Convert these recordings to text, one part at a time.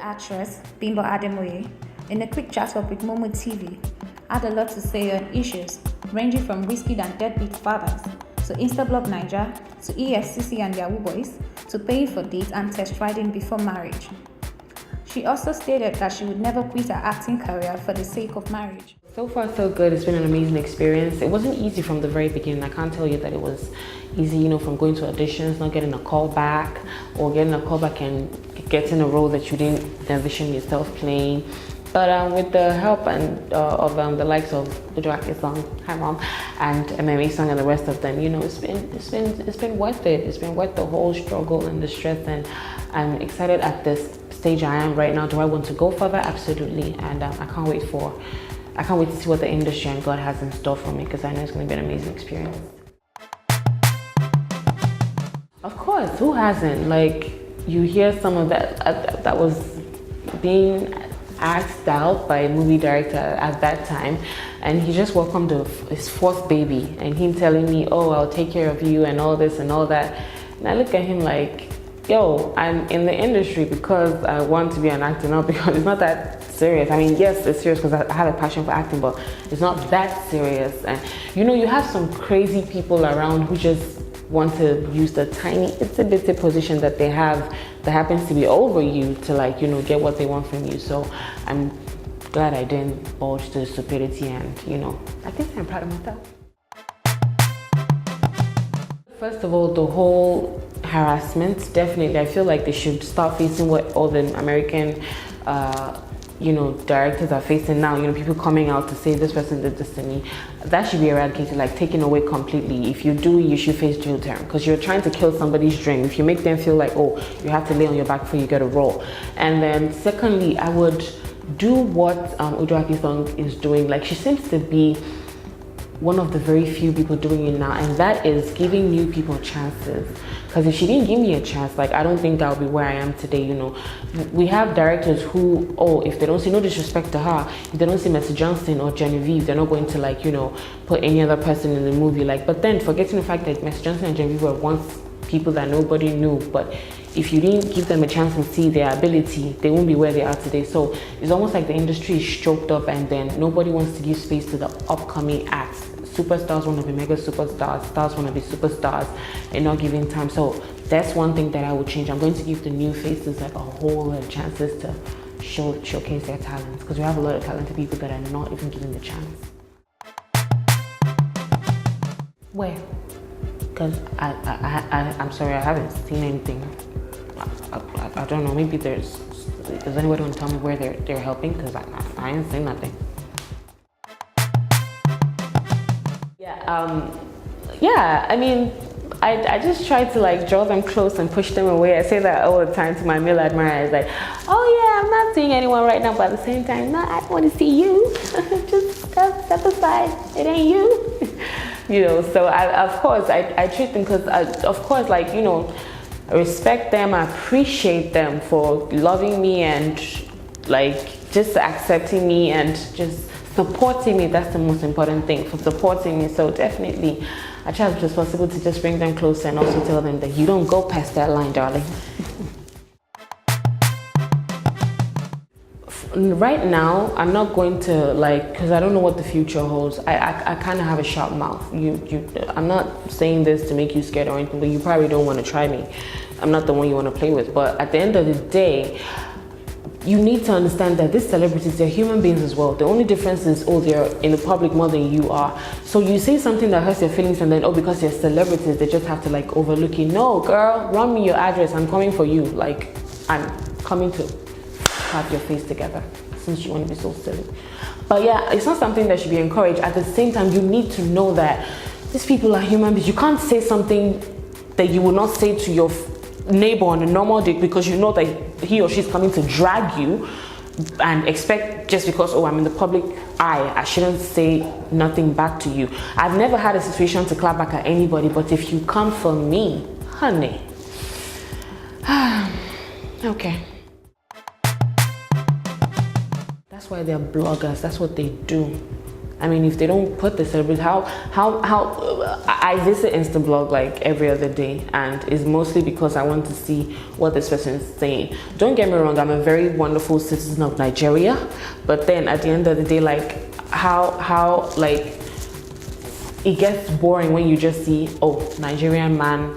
actress Bimbo Ademoye, in a quick chat-up with MoMo TV, had a lot to say on issues ranging from Wizkid and Deadbeat fathers, to Instablog Niger, to Efcc and Yahooboys, to paying for dates and test riding before marriage. She also stated that she would never quit her acting career for the sake of marriage. So far, so good. It's been an amazing experience. It wasn't easy from the very beginning. I can't tell you that it was easy, from going to auditions, not getting a call back, or getting a call back and getting a role that you didn't envision yourself playing. But with the help and of the likes of Ujoake's song, Hi Mom, and MMA song and the rest of them, it's been worth it. It's been worth the whole struggle and the stress, and I'm excited at this stage I am right now. Do I want to go further? Absolutely, and I can't wait to see what the industry and God has in store for me, because I know it's going to be an amazing experience. Of course, who hasn't? Like, you hear some of that was being asked out by a movie director at that time, and he just welcomed his fourth baby, and him telling me, oh, I'll take care of you and all this and all that. And I look at him like, yo, I'm in the industry because I want to be an actor, not because it's not that serious. I mean, yes, it's serious because I have a passion for acting, but it's not that serious. And you have some crazy people around who just want to use the tiny itsy-bitsy position that they have that happens to be over you to get what they want from you. So I'm glad I didn't bulge to stupidity, and I think I'm proud of myself. First of all, the whole harassment, definitely I feel like they should start facing what all the American directors are facing now. People coming out to say this person did this to me. That should be eradicated, like taken away completely. If you do, you should face jail term, because you're trying to kill somebody's dream. If you make them feel like, oh, you have to lay on your back before you get a role. And then secondly, I would do what Ujoake's song is doing. Like, she seems to be one of the very few people doing it now, and that is giving new people chances. Because if she didn't give me a chance, I don't think that would be where I am today. We have directors who, if they don't see, no disrespect to her, if they don't see Mercy Johnson or Genevieve, they're not going to put any other person in the movie. But then forgetting the fact that Mercy Johnson and Genevieve were once people that nobody knew, but if you didn't give them a chance and see their ability, they won't be where they are today. So it's almost like the industry is choked up, and then nobody wants to give space to the upcoming acts. Superstars want to be mega superstars, stars want to be superstars, and not giving time. So that's one thing that I would change. I'm going to give the new faces a whole lot of chances to showcase their talents, because we have a lot of talented people that are not even given the chance. Where? Because I'm sorry, I haven't seen anything. I don't know, maybe does anybody want to tell me where they're helping? Because I ain't seen nothing. Yeah, I mean, I just try to just draw them close and push them away. I say that all the time to my male admirers, oh yeah, I'm not seeing anyone right now, but at the same time, no, I want to see you. Just step aside, it ain't you. So of course I treat them, because of course, I respect them, I appreciate them for loving me and just accepting me and just supporting me. That's the most important thing, for supporting me. So definitely I try as much as possible to just bring them closer, and also tell them that you don't go past that line, darling. Right now, I'm not going to because I don't know what the future holds. I kind of have a sharp mouth. I'm not saying this to make you scared or anything, but you probably don't want to try me. I'm not the one you want to play with. But at the end of the day, you need to understand that these celebrities, they're human beings as well. The only difference is, they're in the public more than you are. So you say something that hurts your feelings, and then, because they're celebrities, they just have to overlook you. No, girl, run me your address. I'm coming for you. I'm coming to have your face together, since you want to be so silly. But yeah, it's not something that should be encouraged. At the same time, you need to know that these people are human beings. You can't say something that you will not say to your neighbor on a normal day, because you know that he or she's coming to drag you, and expect just because, I'm in the public eye, I shouldn't say nothing back to you. I've never had a situation to clap back at anybody, but if you come for me, honey, okay. That's why they're bloggers. That's what they do. I mean, if they don't put the celebrity, how I visit Instablog like every other day, and it's mostly because I want to see what this person is saying. Don't get me wrong, I'm a very wonderful citizen of Nigeria, but then at the end of the day, like how like it gets boring when you just see, oh, Nigerian man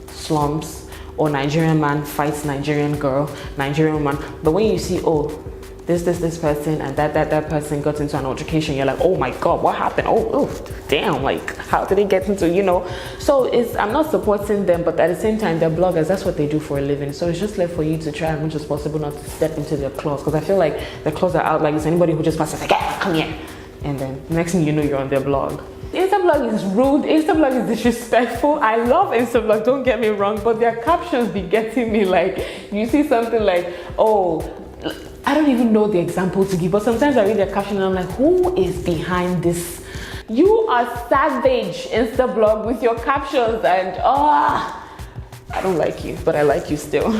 slums, or Nigerian man fights Nigerian girl, Nigerian man. But when you see, oh, this person and that person got into an altercation, you're like, oh my god, what happened? Oh damn, like how did they get into, you know? So I'm not supporting them, but at the same time, they're bloggers, that's what they do for a living. So it's just left for you to try as much as possible not to step into their claws, because I feel like their claws are out. Like it's anybody who just passes like, yeah, come here, and then next thing you know, you're on their blog. Instablog is rude, Instablog is disrespectful. I love Instablog, don't get me wrong, but their captions be getting me. Like you see something like, oh, I don't even know the example to give, but sometimes I read their caption and I'm like, who is behind this? You are savage, Instablog, with your captions, and I don't like you, but I like you still.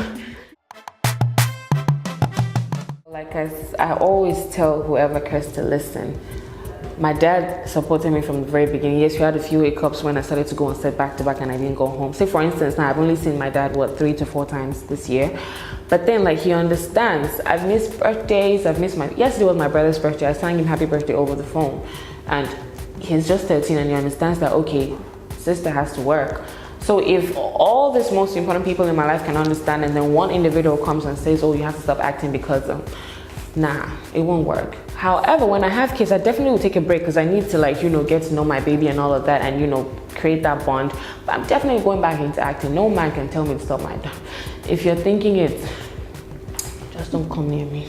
Like I always tell whoever cares to listen, my dad supported me from the very beginning. Yes, we had a few hiccups when I started to go on set back to back and I didn't go home. Say for instance, now I've only seen my dad, 3 to 4 times this year. But then like he understands. I've missed birthdays, yesterday was my brother's birthday. I sang him happy birthday over the phone. And he's just 13 and he understands that, okay, sister has to work. So if all these most important people in my life can understand, and then one individual comes and says, oh, you have to stop acting because of, nah, it won't work. However, when I have kids, I definitely will take a break because I need to, like, you know, get to know my baby and all of that, and, you know, create that bond. But I'm definitely going back into acting. No man can tell me to stop my dad. If you're thinking it, just don't come near me.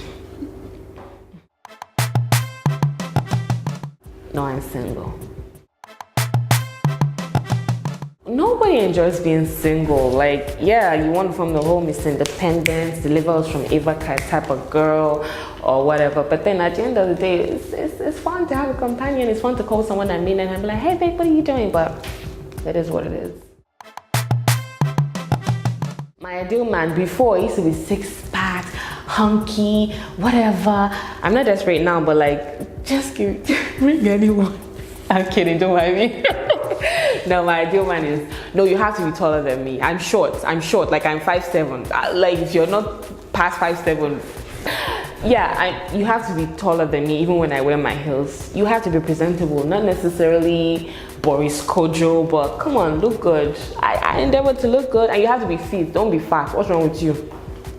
No, I'm single. Nobody enjoys being single. Like, yeah, you want from the home is independence, deliver us from Ava type of girl or whatever. But then at the end of the day, it's fun to have a companion. It's fun to call someone I mean and I'm like, hey babe, what are you doing? But it is what it is. My ideal man before used to be 6-pack, hunky, whatever. I'm not desperate now, but like, just bring anyone. I'm kidding, don't mind me. No, my ideal man is, no, you have to be taller than me. I'm short, like I'm 5'7". Like if you're not past 5'7", yeah, you have to be taller than me even when I wear my heels. You have to be presentable, not necessarily Boris Kojo, but come on, look good. I endeavor to look good, and you have to be fit, don't be fat. What's wrong with you?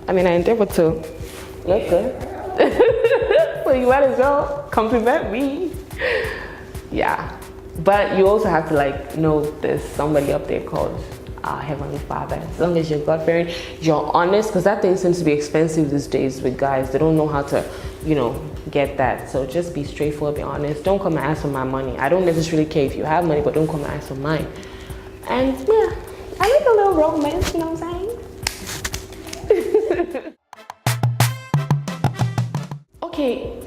I mean, I endeavor to look good. So you might as well compliment me. Yeah. But you also have to like know there's somebody up there called our Heavenly Father. As long as you're God-fearing, you're honest, because that thing seems to be expensive these days with guys. They don't know how to, you know, get that. So just be straightforward, be honest. Don't come and ask for my money. I don't necessarily care if you have money, but don't come and ask for mine. And yeah, I like a little romance, you know what I'm saying? Okay.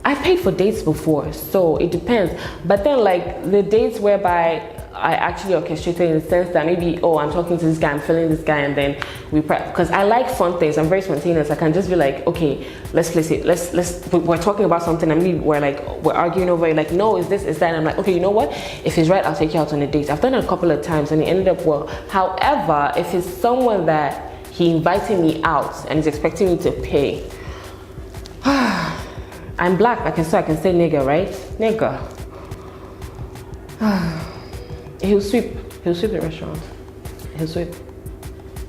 I paid for dates before, so it depends. But then like the dates whereby I actually orchestrated in the sense that maybe, oh, I'm talking to this guy, I'm feeling this guy, and then because I like fun things, I'm very spontaneous. I can just be like, okay, let's place it, we're talking about something, and maybe we're arguing over it, like, no, is this, is that, and I'm like, okay, you know what, if he's right, I'll take you out on a date. I've done it a couple of times and it ended up well. However, if it's someone that he invited me out and he's expecting me to pay, I'm black, I can say nigga, right? Nigga. He'll sweep the restaurant. He'll sweep.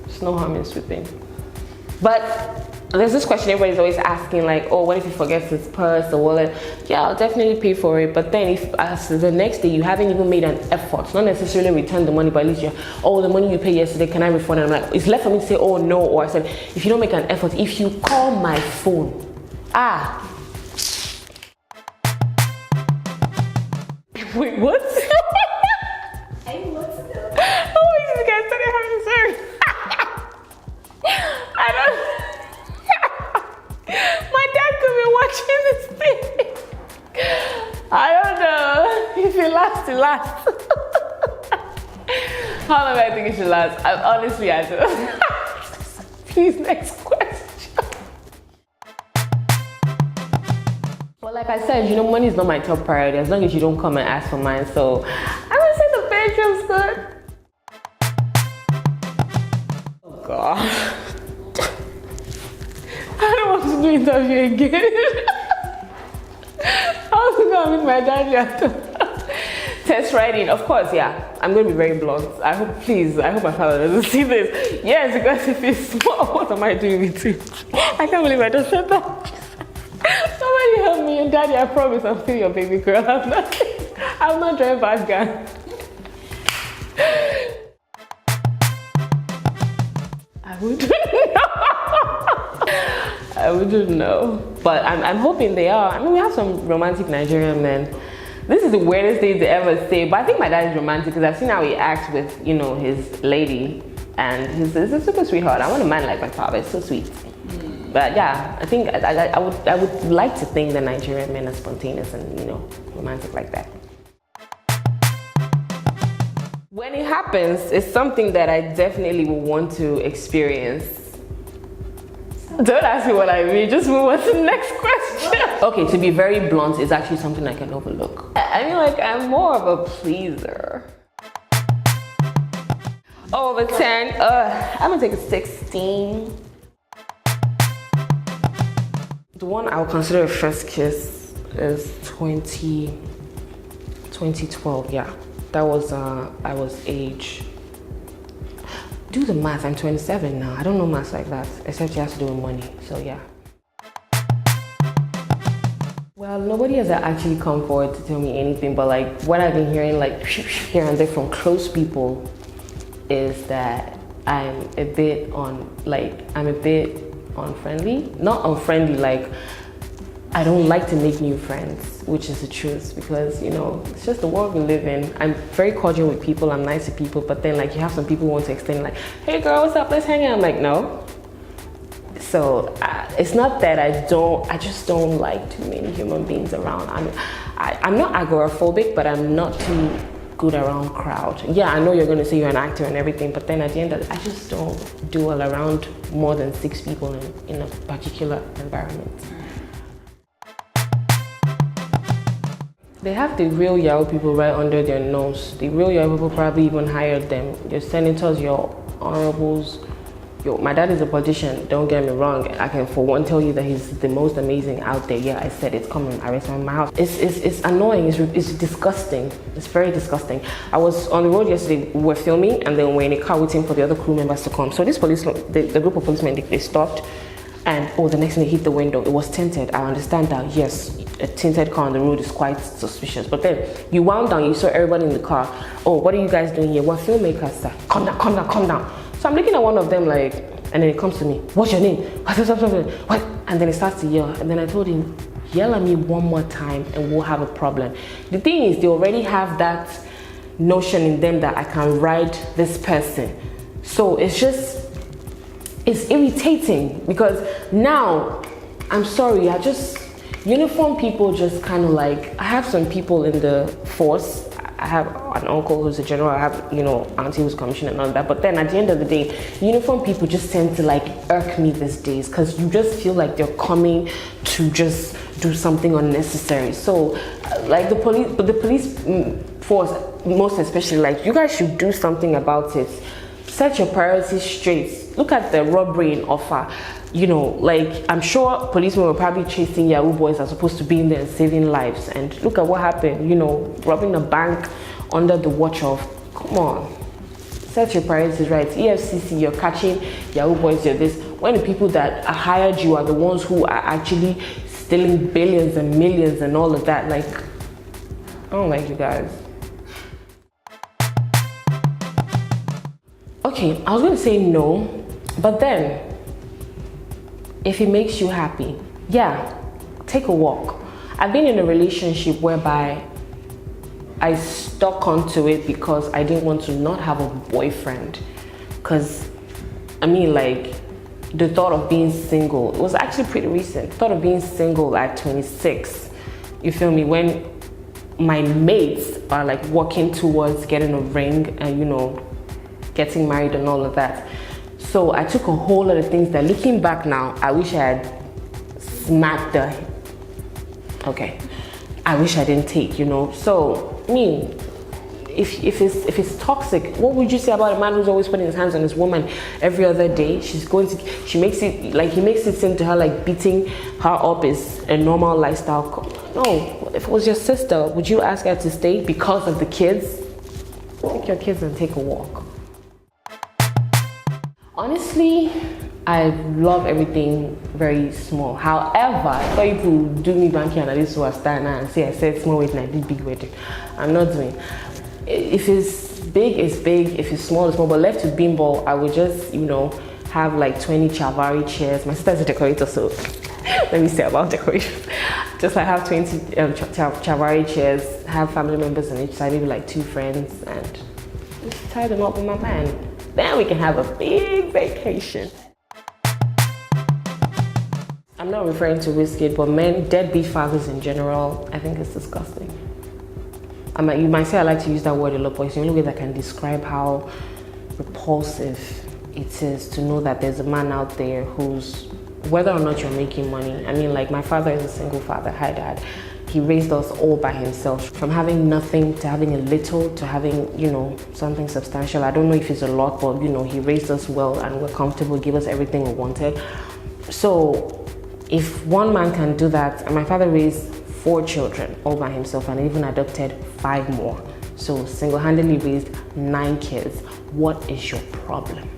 There's no harm in sweeping. But there's this question everybody's always asking, like, oh, what if he forgets his purse or wallet? Yeah, I'll definitely pay for it. But then if as the next day you haven't even made an effort, not necessarily return the money, but at least you're, oh, the money you paid yesterday, can I refund it? I'm like, it's left for me to say, oh no, or I said, if you don't make an effort, if you call my phone, wait, what? Hey, what's up? Oh, you guys started having service. I don't. My dad could be watching this thing. I don't know. If it lasts, it lasts. How long do I think it should last? Honestly, I don't. Please, next question. Well, like I said, you know, money is not my top priority as long as you don't come and ask for mine. So I would say the bedroom's good. Oh God. I don't want to do interview again. I was gonna meet my daddy after. Test writing, of course, yeah. I'm going to be very blunt. I hope my father doesn't see this. Yes, because if he's small, what am I doing with you? I can't believe I just said that. Somebody help me, and Daddy, I promise I'm still your baby girl. I'm not trying bad guy. I wouldn't know. But I'm hoping they are. I mean, we have some romantic Nigerian men. This is the weirdest thing to ever say, but I think my dad is romantic because I've seen how he acts with, you know, his lady, and he's a super sweetheart. I want a man like my father. It's so sweet. But yeah, I think I would like to think that Nigerian men are spontaneous and, you know, romantic like that. When it happens, it's something that I definitely will want to experience. Don't ask me what I mean, just move on to the next question. Okay, to be very blunt, it's actually something I can overlook. I mean, like, I'm more of a pleaser. Over 10, I'm gonna take a 16. The one I would consider a first kiss is 2012, yeah. That was, I was age. Do the math, I'm 27 now. I don't know math like that, except you have to do with money, so yeah. Well, nobody has actually come forward to tell me anything, but like what I've been hearing like here and there from close people is that I'm a bit unfriendly. Not unfriendly, like I don't like to make new friends, which is the truth, because, you know, it's just the world we live in. I'm very cordial with people, I'm nice to people, but then like you have some people who want to extend like, hey girl, what's up, let's hang out. I'm like, no. So it's not that I just don't like too many human beings around. I'm not agoraphobic, but I'm not too good around crowd. Yeah, I know you're going to say you're an actor and everything, but then at the end of it, I just don't do well around more than 6 people in a particular environment. They have the real Yahoo people right under their nose. The real Yahoo people probably even hired them. Your senators, your honorables. My dad is a politician, don't get me wrong. I can for one tell you that he's the most amazing out there. Yeah, I said it's coming, I rest in my house. It's annoying, it's disgusting. It's very disgusting. I was on the road yesterday, we were filming, and then we're in a car waiting for the other crew members to come. So this policeman, the group of policemen, they stopped, and the next thing they hit the window. It was tinted. I understand that, yes, a tinted car on the road is quite suspicious. But then you wound down, you saw everybody in the car. Oh, what are you guys doing here? We're filmmakers, sir. Calm down, calm down, calm down. So I'm looking at one of them like, and then it comes to me, what's your name? What? And then he starts to yell. And then I told him, yell at me one more time and we'll have a problem. The thing is, they already have that notion in them that I can ride this person. So it's irritating because now, I'm sorry, uniform people just kind of like, I have some people in the force. I have an uncle who's a general, I have, you know, auntie who's commissioner and all that. But then at the end of the day, uniform people just tend to like irk me these days because you just feel like they're coming to just do something unnecessary. So like the police force, most especially, like you guys should do something about it. Set your priorities straight. Look at the robbery in Offa. You know, like I'm sure policemen were probably chasing Yahooboys as opposed to being there and saving lives. And look at what happened, you know, robbing a bank under the watch of, come on, set your priorities right. EFCC, you're catching Yahooboys, you're this. When the people that are hired you are the ones who are actually stealing billions and millions and all of that, like, I don't like you guys. Okay, I was gonna say no, but then, if it makes you happy, yeah, take a walk. I've been in a relationship whereby I stuck onto it because I didn't want to not have a boyfriend. Because, I mean, like, the thought of being single, it was actually pretty recent. Thought of being single at 26, you feel me? When my mates are like walking towards getting a ring and, you know, getting married and all of that. So I took a whole lot of things that looking back now, I wish I had smacked the Okay, I wish I didn't take, you know. So, I mean, if it's toxic, what would you say about a man who's always putting his hands on his woman every other day? He makes it seem to her like beating her up is a normal lifestyle. No, if it was your sister, would you ask her to stay because of the kids? Take your kids and take a walk. Honestly, I love everything very small. However, I thought people do me banky and this was stand and say I said small wedding, I did big wedding. I'm not doing. If it's big, it's big. If it's small, it's small. But left with Bimbo, I would just, you know, have like 20 Chavari chairs. My sister's a decorator, so let me say about decoration. Just like have 20 Chavari chairs, have family members on each side, maybe like 2 friends, and just tie them up with my man. Then we can have a big vacation. I'm not referring to Wizkid, but men, deadbeat fathers in general, I think it's disgusting. You might say I like to use that word a lot, but it's the only way that can describe how repulsive it is to know that there's a man out there who's, whether or not you're making money. I mean, like my father is a single father. Hi, Dad. He raised us all by himself, from having nothing to having a little to having, you know, something substantial. I don't know if it's a lot, but you know, he raised us well and we're comfortable, gave us everything we wanted. So if one man can do that, and my father raised 4 children all by himself and even adopted 5 more. So single-handedly raised 9 kids. What is your problem?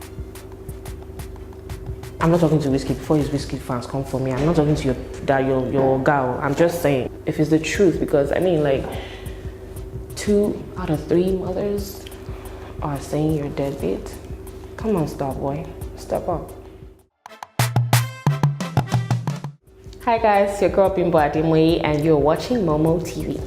I'm not talking to Wizkid. Before his Wizkid fans come for me, I'm not talking to your girl. I'm just saying, if it's the truth, because I mean, like 2 out of 3 mothers are saying you're deadbeat. Come on, star boy, step up. Hi guys, your girl Bimbo Ademoye and you're watching MoMo TV.